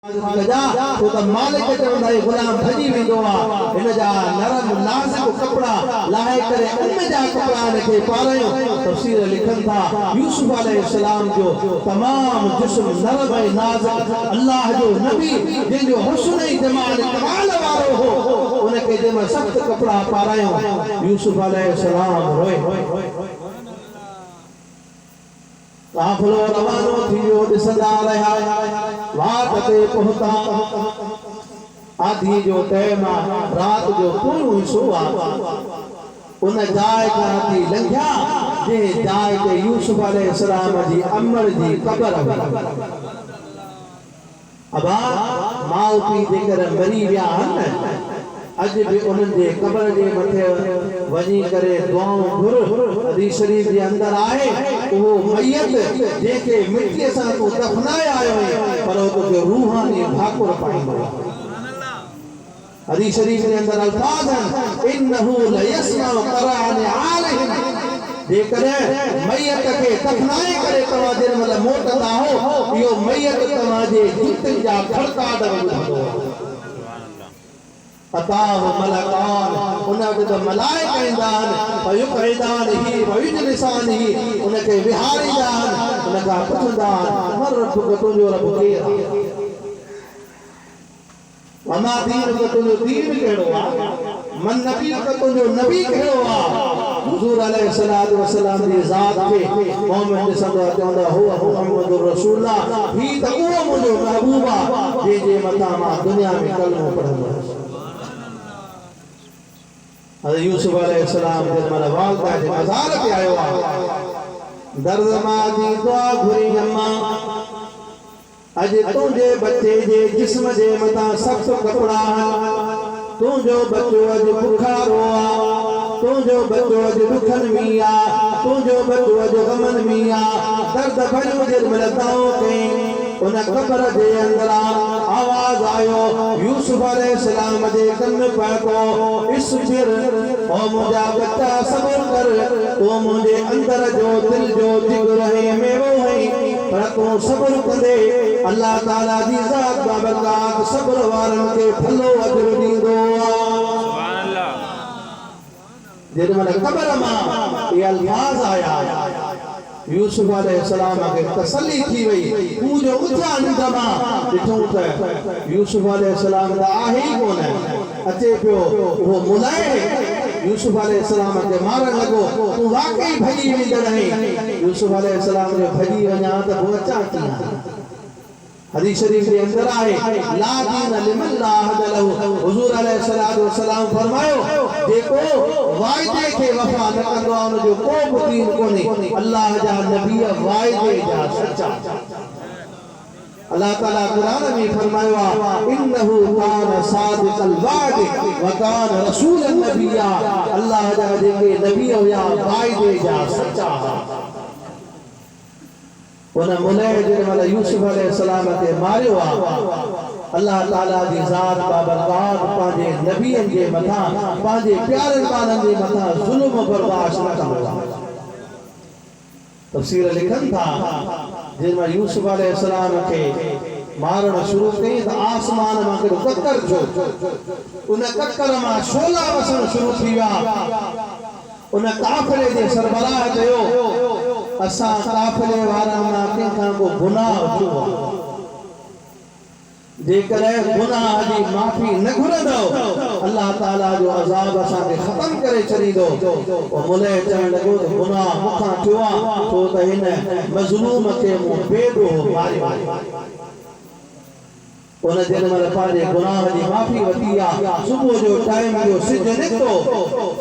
तो मालिक चवंदा गुलाम भॼी वेंदो आहे हिन जा नरम नाज़ुक कपड़ा लाहे करे उन जा कपड़ा खे पारायूं। तफ़सीर लिखनि था यूसुफ अलैहिस्सलाम जो तमाम जिस्म नरम ऐं नाज़ुक अल्लाह जो नबी जंहिंजो हुस्न ऐं जमाल कमाल वारो हो उनखे जंहिंमहिल सख़्त कपड़ा पारायूं यूसुफ अलैहिस्सलाम रोए। काफ़िलो रवानो थियो ॾिसंदा रहिया वाट ते पहुता आधी जो टाइम रात जो पूरो हिस्सो उन जाइ खां थी लंघिया जंहिं जाइ ते यूसुफ अलैहिस्सलाम जी अमर जी क़बर हुई। अबा माउ पीउ जेकर मरी विया आहिनि अज भी उन्हनि जे क़बर जे मथे वञी करे दुआऊं घुर। हदीस शरीफ जे अंदर आहे उहो मयत जेके मिटीअ सां तूं दफनाए आयो आहे पर तोखे रूहानी भाकुर पाईंदो। हदीस शरीफ जे अंदर अल्फाज आहिनि इन्नहु लयस्मउ क़रान आलिहिम जेकर मयत खे दफनाए करे तव्हां जेमहिल मोटंदा हो इहो मयत तव्हांजे जूतनि जा खड़काट ॿुधंदो। अताह मलकान उन वटि मलाइका ईंदा आहिनि फयुक़इदानिही वयुजलिसानिही उनखे विहारींदा आहिनि उन खां पुछंदा आहिनि मर रब्बुक तुंहिंजो रब केरु आहे वमा दीनुक तुंहिंजो दीन कहिड़ो आहे मन नबीक तुंहिंजो नबी कहिड़ो आहे। हुज़ूर अलैहिस्सलातु वस्सलाम जी ज़ात खे मोहम्मद ॾिसंदो आहे चवंदो आहे हुआ मुहम्मदुर रसूलुल्लाह ही त उहो मुंहिंजो महबूब आहे जंहिंजे मथां मां दुनिया में कलमो पढ़ंदो आहियां। हज़रत यूसुफ अलैहिस्सलाम जंहिंमहिल वालदा जे मज़ार ते आयो आहे दर्द मां जी दुआ घुरी अम्मा अॼु तुंहिंजे बच्चे जे जिस्म जे मथां सख़्त कपड़ा आहिनि तुंहिंजो बच्चो अॼु बुखारो आहे तुंहिंजो बच्चो अॼु दुखनि में आहे तुंहिंजो बच्चो अॼु गमनि में आहे। दर्द भरियो जंहिंमहिल दाऊं कई उन क़बर जे अंदर आवाज आयो यूसुफ अलैहिस्सलाम जे कन पको इस्बिर ओ मुंहिंजा बच्चा सब्र कर तो मुंहिंजे अंदर जो दिल जो जिगर है मेवो है पर तूं सब्र कंदे अल्लाह ताला जी ज़ात बाबरकात सब्र वारनि खे फलो अजर ॾींदो सुभान अल्लाह। जेमहिल क़बर मां ये अल्फाज आया यूसुफ अलैहिस्सलाम खे तसल्ली थी वई तूं जो उथिया निंड मां ॾिठूं त यूसुफ अलैहिस्सलाम त आहे ई कोन अचे पियो उहो मुलाए यूसुफ अलैहिस्सलाम खे मारण लॻो तूं वाकई भॼी वेंदड़ आहीं। यूसुफ अलैहिस्सलाम जो भॼी वञा त पोइ अचां कीअं। हदीस शरीफ के अंदर आए ला दीन लिमन ला अहद लहू हुजूर अलैहिस्सलातु वस्सलाम फरमायो देखो वायदे के वफा न कंदो आहे उन जो को दीन कोन्हे। अल्लाह जा नबी वायदे जा सच्चा। अल्लाह ताला कुरान में फरमायो आहे इन्नहु कान सादिकल वाद व कान रसूलन नबिया। अल्लाह जा जेके नबी हुया वायदे जा सच्चा। उन मुलह जंहिंमहिल यूसुफ अलैहिस्सलाम खे मारियो आहे अल्लाह ताला जी ज़ात बाबरकात पंहिंजे नबियनि जे मथां पंहिंजे प्यारनि ॿारनि जे मथां ज़ुल्म बर्दाश्त न कंदो आहे। तफ़सीर लिखनि था जंहिंमहिल यूसुफ अलैहिस्सलाम खे मारण शुरू कई त आसमान मां हिकिड़ो ककर थियो उन ककर मां शोला वसण शुरू थी विया। उन काफ़िले जे सरबराह चयो असां काफ़िले वारा मां कंहिंखां को गुनाह थियो आहे जेकर गुनाह जी माफ़ी न घुरंदो अल्लाह ताला जो अज़ाब असांखे ख़त्म करे छॾींदो। पोइ मुलह चवणु लॻो त गुनाह मूंखां थियो आहे छो त हिन मज़लूम खे मूं बेदो मारियो। उन जेमहिल पंहिंजे गुनाह जी माफ़ी वठी आहे सुबुह जो टाइम जो सिज निकितो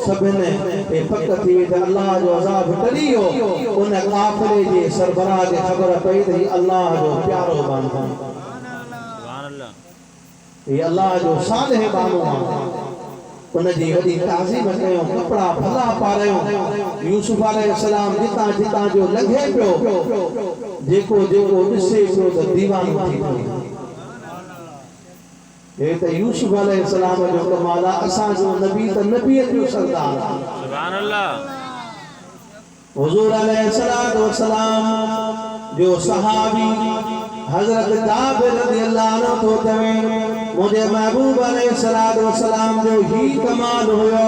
सभिनि खे पक थी वई त अल्लाह जो अज़ाब टली वियो। उन काफ़िले जे सरबराह खे ख़बर पई त हीउ अल्लाह जो प्यारो बानो आहे हीउ अल्लाह जो सालिह बानो आहे। उनजी वॾी ताज़ीम कयूं कपिड़ा भला पारायूं। यूसुफ अलैहिस्सलाम जितां जितां जो लंघे पियो जेको जेको ॾिसे पियो त दीवानो थी पियो। ये तो यूसुफ अलैहिस्सलाम जो कमाल आहे असां जो नबी त नबीयत जो सरदार सुभान अल्लाह। हुजूर अलैहिस्सलातु वस्सलाम जो सहाबी हजरत जाबिर रज़ियल्लाहु अन्हु तो तवे मुझे महबूब अलैहिस्सलातु वस्सलाम जो ही कमाल हुयो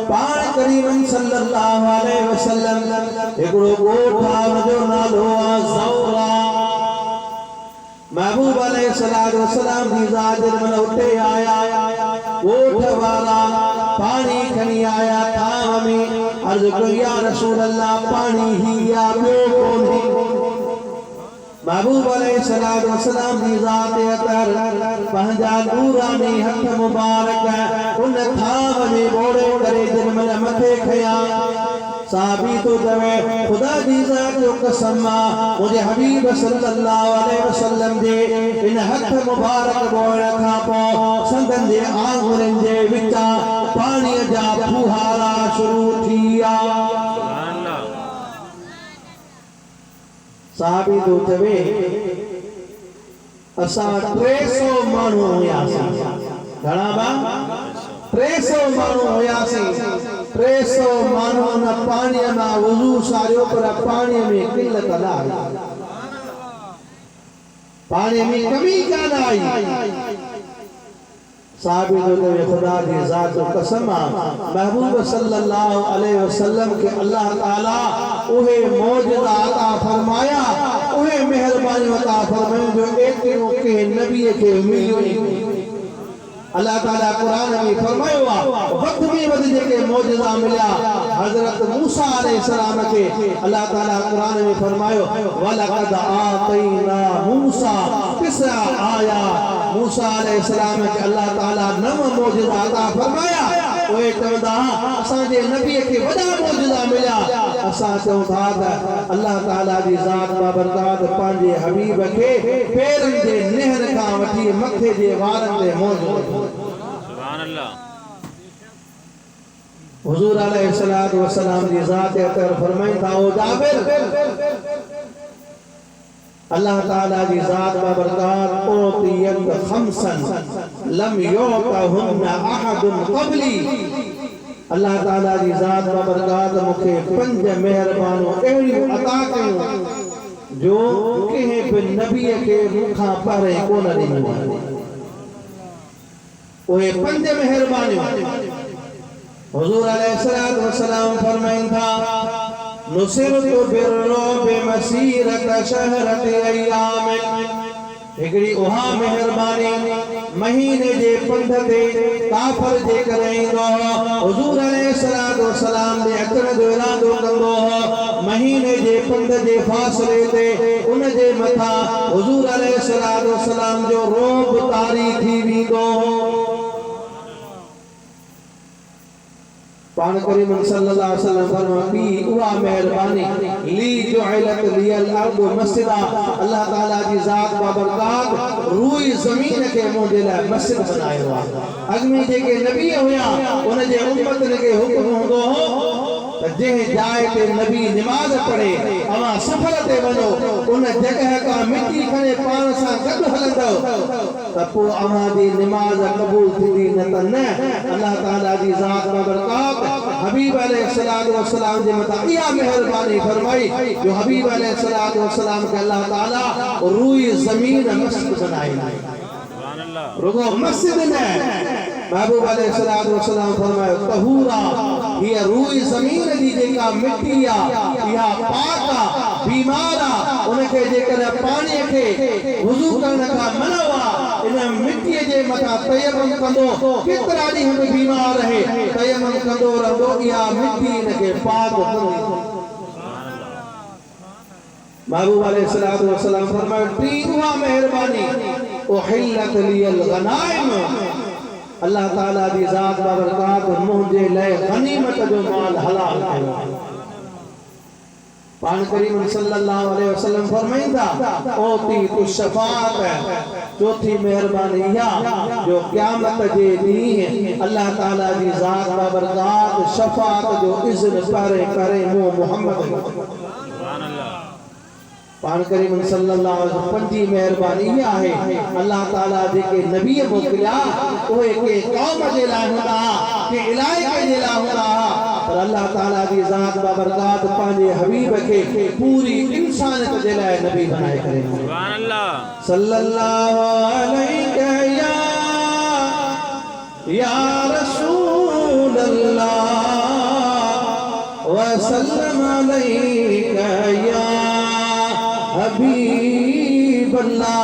पाण करीम सल्लल्लाहु अलैहि वसल्लम एकड़ो गोठा जो नालो ज़ौरा महबूब अलैहिस्सलातु वस्सलाम दी ज़ात मन उते आया गोठ वाला पानी खनी आया था हमें अर्ज को या रसूल अल्लाह पानी ही या ब्यो कोने महबूब अलैहिस्सलातु वस्सलाम दी ज़ात अतर पंहिंजा नूरानी हथ मुबारक उन थाम में बोड़े करे जिन मन मथे खया साबी तो दवे खुदा दी ज़ात जो कसम मुझे हबीब सल्लल्लाहु अलैहि वसल्लम जे इन हथ मुबारक बोड़ खां पो संदन जे आंगुरन जे विचा पानी जा फुहारा शुरू थिया साहबी तो चवे असा 300 मानू हुयासी घणा बा 300 मानू हुयासी 300 मानू न पानी ना वुजू सारियो पर पानी में किल्लत ना आई पानी में कमी का ना आई साहबी तो खुदा की ज़ात कसम महबूब सल्लल्लाहु अलैहि वसल्लम के अल्लाह ताला उहे मौजूदा अता फरमाया उहे मेहरबानी अता फरमाया जो एक के नबी के मिली अल्लाह ताला कुरान में फरमायो वक्त में वध जेके मौजूदा मिला हजरत मूसा अलैहिस्सलाम के अल्लाह ताला कुरान में फरमायो वलक़द आतैना मूसा तिस्रा आया मूसा अलैहिस्सलाम के अल्लाह ताला नव मौजूदा अता फरमाया ओए चवंदा असा जे नबी के वडा मौजूदा मिला असा चवंदा अल्लाह ताला दी ज़ात बाबरकात पांजे हबीब के पैरन जे नेहर का वठी मथे जे वारन जे मौजूद सुभान अल्लाह हुजूर अलैहिस्सलातु वस्सलाम दी ज़ात अतर फरमाइंदा ओ जाबिर अल्लाह ताला की ज़ात बाबरकात ओतियत खमसन लम युतहुन्ना अहदुन क़बली अल्लाह ताला की ज़ात बाबरकात मुखे 5 मेहरबानो एड़ी अता कयो जो कहे पे नबी के मुखा परे कोन दी ओए 5 मेहरबानियों हुजूर अलैहिस्सलातु वस्सलाम फरमाइंदा नुसिरतु बिर्रुब मसीरत शहरत अय्याम एकड़ी उहा मेहरबानी महीने जे पंध ते काफर जे करेंदो हुजूर अलैहिस्सलातु वस्सलाम दे अचण जो इरादो कंदो महीने जे पंध जे फासले ते उन जे मथा हुजूर अलैहिस्सलातु वस्सलाम जो रोब तारी थी विंदो पान करीम सल्लल्लाहु अलैहि वसल्लम फरमाती उहा मेहरबानी ली जुइलत लियल अर्द मस्जिदा अल्लाह ताला की ज़ात बाबरकात रूई ज़मीन के मुंडे ला मस्जिद बनायो अगमी जेके नबी हुया उन जे उम्मत के हुक्म हुंदो जे जाए ते नबी नमाज पढ़े अवा सफर ते वनो उन जगह का मिट्टी खने पान सा गड हलंदो त पो अवा दी नमाज कबूल थी न त न अल्लाह ताला दी ज़ात बाबरकात हबीब अलैहिस्सलातु वस्सलाम जे मता इया मेहरबानी फरमाई जो हबीब अलैहिस्सलातु वस्सलाम के अल्लाह ताला रूई ज़मीन मस्जिद बनाई सुभान अल्लाह रुको मस्जिद ने महबूब अलैहिस्सलातु वस्सलाम फरमायो तहूरा ये रूई ज़मीन दी जेका मिट्टी आ या पाका बीमारा उनके जेकर पानी के वुजू करने का मनवा इन मिट्टी जे मथा तयम्मुम कंदो केतरा दी हम बीमार रहे तयम्मुम कंदो रहंदो या मिट्टी इनके पाक कंदो सुभान अल्लाह महबूब अलैहिस्सलातु वस्सलाम फरमायो तीनवा मेहरबानी उहिल्लत लियल गनाइम अल्लाह ताला दी ज़ात बाबरकात मुझे ले गनीमत जो माल हलाल कयो पान करीम सल्लल्लाहु अलैहि वसल्लम फरमाइंदा ओती तु शफाअत चौथी मेहरबानी या जो क़यामत जे ॾींहुं अल्लाह ताला दी ज़ात बाबरकात शफाअत जो इज़्न करे मु मोहम्मद सुभान अल्लाह पाण करीम सल्लल्लाहु अलैहि वसल्लम पंजी मेहरबानी इहा आहे अल्लाह ताला जेके नबी मोकिलिया उहे के कौम जे लाइ हूंदा के इलाइके जे लाइ हूंदा पर अल्लाह ताला जी ज़ात बाबरकात पंहिंजे हबीब खे पूरी इंसानियत जे लाइ नबी बनाए करे सुभान अल्लाह सल्लल्लाहु अलैहि या रसूल अल्लाह व सल्लम अलैका या हबीब अल्लाह।